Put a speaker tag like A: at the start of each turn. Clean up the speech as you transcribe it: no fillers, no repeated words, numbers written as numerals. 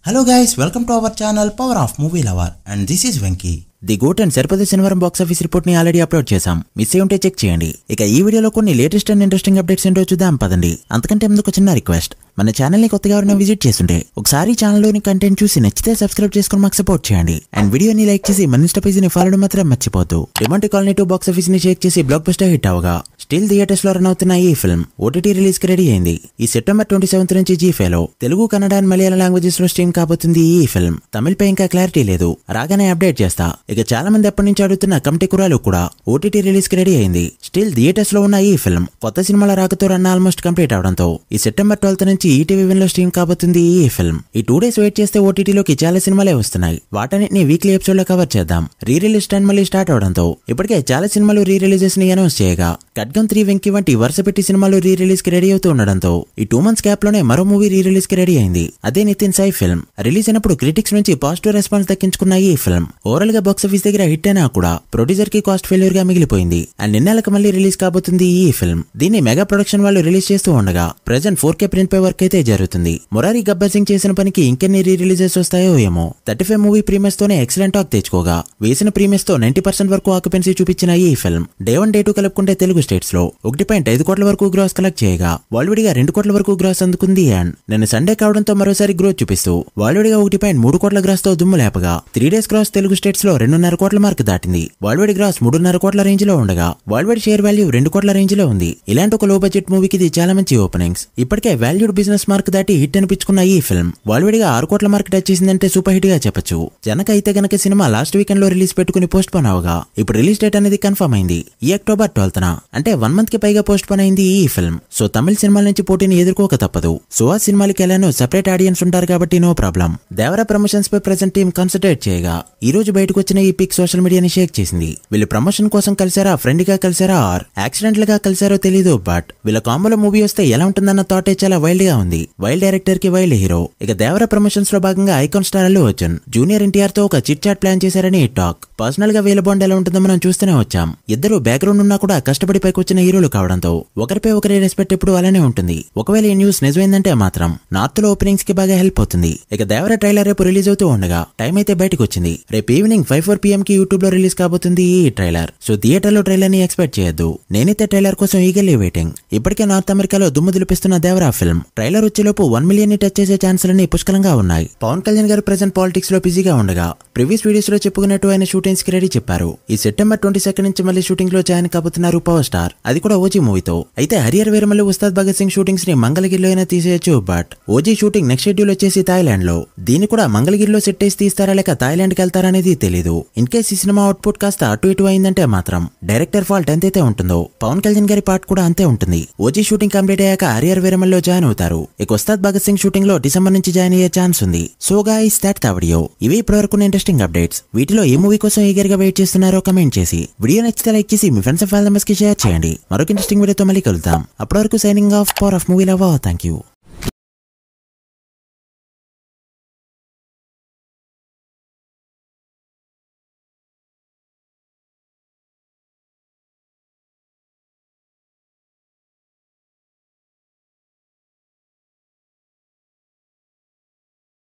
A: Hello guys, welcome to our channel Power of Movie Lover and this is Venki.
B: The goat and Saripodhaa Sanivaaram box office report ని already upload చేశాం. Miss అయి ఉంటే check చేయండి. ఇక ఈ వీడియోలో కొన్ని లేటెస్ట్ అండ్ ఇంట్రెస్టింగ్ అప్డేట్స్ ఏంటో చూద్దాం పదండి. అంతకంటే ముందుకు చిన్న రిక్వెస్ట్, మన ఛానల్ ని కొత్తగా ఎవరైనా విజిట్ చేస్తుంటే ఒకసారి ఛానల్ లోని కంటెంట్ చూసి నచ్చితే సబ్స్క్రైబ్ చేసుకుని మాకు సపోర్ట్ చేయండి. అండ్ వీడియోని లైక్ చేసి మన ఇన్స్టా పేజ్ ని ఫాలో మాత్రం మర్చిపోతూ. రిమంటి కాలనీ 2 బాక్స్ ఆఫీస్ ని షేక్ చేసి బ్లాక్ బస్టర్ హిట్ అవగా స్టిల్ థియేటర్స్ లో రన్ అవుతున్న ఈ ఫిల్మ్ ఓటీటీ రిలీజ్ కి రెడీ అయింది. ఈ సెప్టెంబర్ 27 నుంచి జీ5 లో తెలుగు, కన్నడ అండ్ మలయాళం లాంగ్వేజెస్ లో స్ట్రీమ్ కాబోతుంది. ఈ ఫిల్మ్ తమిళ పై ఇంకా క్లారిటీ లేదు, రాగానే అప్డేట్ చేస్తా. ఇక చాలా మంది ఎప్పటి నుంచి అడుగుతున్న కమిటీ కురాలు కూడా ఓటీటీ రిలీజ్ కి రెడీ అయింది. స్టిల్ థియేటర్స్ లో ఉన్న ఈ ఫిల్మ్ కొత్త సినిమాల రాకతో రన్ ఆల్మోస్ట్ కంప్లీట్ అవడంతో ఈ సెప్టెంబర్ 12 నుంచి ఈటీవీ లో స్ట్రీమ్ కాబోతుంది ఈ ఫిల్మ్. ఈ 2 days వెయిట్ చేస్తే ఓటీటీలోకి చాలా సినిమాలే వస్తున్నాయి. వాటన్నిటిని వీక్లీ ఎపిసోడ్ లో కవర్ చేద్దాం. రీ రిలీజ్ టైం మళ్ళీ స్టార్ట్ అవడంతో ఇప్పటికే చాలా సినిమాలు రీ రిలీజెస్ ని అనౌన్స్ చేయగా ఖడ్గం 3, వెంకీ వంటి వరుస పెట్టి సినిమాలు రీ రిలీజ్ కి రెడీ అవుతూ ఉండడంతో ఈ 2 months గ్యాప్ లోనే మరో మూవీ రీ రిలీజ్ కి రెడీ అయింది. అదే నితిన్ సాయి ఫిల్మ్. రిలీజ్ అయినప్పుడు క్రిటిక్స్ నుంచి పాజిటివ్ రెస్పాన్స్ దక్కించుకున్న ఈ ఫిల్మ్ ఓవరాల్ గా బాక్స్ ఆఫీస్ దగ్గర హిట్ అయినా కూడా ప్రొడ్యూసర్ కి కాస్ట్ ఫెయిల్యూర్ గా మిగిలిపోయింది. అండ్ నిన్నెలకు మళ్ళీ రిలీజ్ కాబోతుంది ఈ ఫిల్మ్. దీన్ని మెగా ప్రొడక్షన్ వాళ్ళు రిలీజ్ చేస్తూ ఉండగా ప్రెజెంట్ 4K ప్రింట్ పై వర్క్ అయితే జరుగుతుంది. మొరారి గబ్బర్ సింగ్ చేసిన పనికి ఇంకెన్ని రీ రిలీజెస్ వస్తాయో ఏమో. 35 మూవీ ప్రీమియర్స్ తోనే ఎక్సలెంట్ టాక్ తెచ్చుకోగా వేసిన ప్రీమియర్స్ తో 90% వరకు ఆక్యుపెన్సీ చూపించిన ఈ ఫిల్మ్ డే 1, డే 2 కలుపుకుంటే తెలుగు స్టేట్స్ లో 1.5 కోట్ల వరకు గ్రాస్ కలెక్ట్ చేయగా వాల్విడిగా 2 కోట్ల వరకు గ్రాస్ అందుకుంది. అండ్ నిన్న సండే కావడంతో మరోసారి గ్రోత్ చూపిస్తూ వాల్విడిగా 1.3 కోట్ల గ్రాస్ తో దుమ్ము లేపగా 3 days గ్రాస్ తెలుగు స్టేట్స్ లో 2.5 కోట్ల మార్క్ దాటింది. వాల్విడి గ్రాస్ 3.5 కోట్ల రేంజ్ లో ఉండగా వాల్విడి షేర్ వాల్యూ 2 కోట్ల రేంజ్ లో ఉంది. ఇలాంటి ఒక లో బడ్జెట్ మూవీకి ఇది చాలా మంచి ఓపెనింగ్స్. ఇప్పటికే వాల్యూడ్ బిజినెస్ మార్క్ దాటి హిట్ అనిపించుకున్న ఈ ఫిల్మ్ వాల్విడిగా 6 కోట్ల మార్క్ టచ్ చేసిందంటే సూపర్ హిట్ గా చెప్పొచ్చు. జనక అయితే గనక సినిమా లాస్ట్ వీకెండ్ లో రిలీజ్ పెట్టుకుని పోస్ట్ పోన్ అవగా ఇప్పుడు రిలీజ్ డేట్ అనేది కన్ఫర్మ్ అయింది. ఈ అక్టోబర్ 12న, అంటే 1 month కి పైగా పోస్ట్ పోన్ అయింది ఈ ఫిల్మ్. సో తమిళ సినిమాల నుంచి పోటీని ఎదుర్కోక తప్పదు. సో ఆ సినిమాలకి ఎలానో సెపరేట్ ఆడియన్స్ ఉంటారు కాబట్టి నో ప్రాబ్లం. దేవరా ప్రమోషన్స్ పై ప్రెజెంట్ టీమ్ కాన్సన్ట్రేట్ చేయగా ఈ రోజు బయటకు వచ్చిన ఈ పిక్ సోషల్ మీడియాని షేక్ చేసింది. వీళ్ళు ప్రమోషన్ కోసం కలిసారా, ఫ్రెండ్ గా కలిసారా, ఆర్ యాక్సిడెంటల్ గా కలిసారో తెలీదు. బట్ వీళ్ళ కాంబోలో మూవీ వస్తే ఎలా ఉంటుందన్న థాటే చాలా వైల్డ్ గా ఉంది. వైల్డ్ డైరెక్టర్ కి వైల్డ్ హీరో. ఇక దేవరా ప్రమోషన్స్ లో భాగంగా icon star Allu Arjun junior NTR తో ఒక చిట్ చాట్ ప్లాన్ చేశారని టాక్. పర్సనల్ గా వీళ్ళ బాండ్ ఎలా ఉంటుందో మనం చూస్తూనే వచ్చాం. ఇద్దరు బ్యాక్గ్రౌండ్ ఉన్నా కూడా కష్టపడి పైకి వచ్చిన హీరోలు కావడంతో ఒకరిపై ఒకరి రెస్పెక్ట్ ఎప్పుడు అలానే ఉంటుంది. ఒకవేళ ఈ న్యూస్ నిజమైందంటే మాత్రం నార్త్ లో ఓపెనింగ్స్ కి బాగా హెల్ప్ అవుతుంది. ఇక దేవరా ట్రైలర్ రేపు రిలీజ్ అవుతూ ఉండగా టైం అయితే బయటకు వచ్చింది. రేపు ఈవినింగ్ 5-4 PM కి యూట్యూబ్ లో రిలీజ్ కాబోతుంది ఈ ట్రైలర్. సో థియేటర్ లో ట్రైలర్ ని ఎక్స్పెక్ట్ చేయొద్దు. నేనైతే ట్రైలర్ కోసం ఈగర్లీ వెయిటింగ్. ఇప్పటికే నార్త్ అమెరికాలో దుమ్ము దులిపిస్తున్న దేవరా ఫిల్మ్ ట్రైలర్ వచ్చేలోపు 1 million ని టచ్ చేసే ఛాన్సులన్నీ పుష్కలంగా ఉన్నాయి. పవన్ కళ్యాణ్ గారు ప్రెజెంట్ పాలిటిక్స్ లో బిజీగా ఉండగా ప్రీవియస్ వీడియోస్ లో చెప్పుకున్నట్టు ఆయన షూటింగ్స్ కి రెడీ చెప్పారు. ఈ సెప్టెంబర్ 22 నుంచి మళ్ళీ షూటింగ్ లో జాయిన్ కాబోతున్నారు పవర్ స్టార్. అది కూడా ఓజీ మూవీతో. అయితే హరియర్ వీరమల్లి ఉస్తాద్ భగత్ సింగ్ షూటింగ్స్ ని మంగళగిరిలో అయినా తీసేయచ్చు. But OG shooting next schedule వచ్చేసి థాయిలాండ్ లో. దీన్ని కూడా మంగళగిరిలో సెట్ చేసి తీస్తారా లేక థాయిలాండ్ కి వెళ్తారా అనేది తెలీదు. ఇన్ కేస్ ఈ సినిమా అవుట్పుట్ కాస్త అటు ఇటు అయిందంటే మాత్రం డైరెక్టర్ ఫాల్ట్ ఎంతైతే ఉంటుందో పవన్ కళ్యాణ్ గారి పార్ట్ కూడా అంతే ఉంటుంది. ఓజీ షూటింగ్ కంప్లీట్ అయ్యాక హరియర్ వీరమల్లో జాయిన్ అవుతారు. ఇక ఉస్తాద్ భగత్ సింగ్ షూటింగ్ లో డిసెంబర్ నుంచి జాయిన్ అయ్యే ఛాన్స్ ఉంది. So guys that the video. ఇవి ఇప్పటివరకు ఇంట్రెస్టింగ్ అప్డేట్స్. వీటిలో ఏ మూవీ కోసం ఈగర్ గా వెయిట్ చేస్తున్నారో కమెంట్ చేసి వీడియో నచ్చితే లైక్ చేసి మీ ఫ్రెండ్స్ అండ్ ఫ్యామిలీ మెంబర్స్ కి షేర్ చేయండి. మరొక ఇంట్రెస్టింగ్ వీడియోతో మళ్ళీ కలుద్దాం. అప్పటి వరకు signing off. Power of movie lover. Thank you.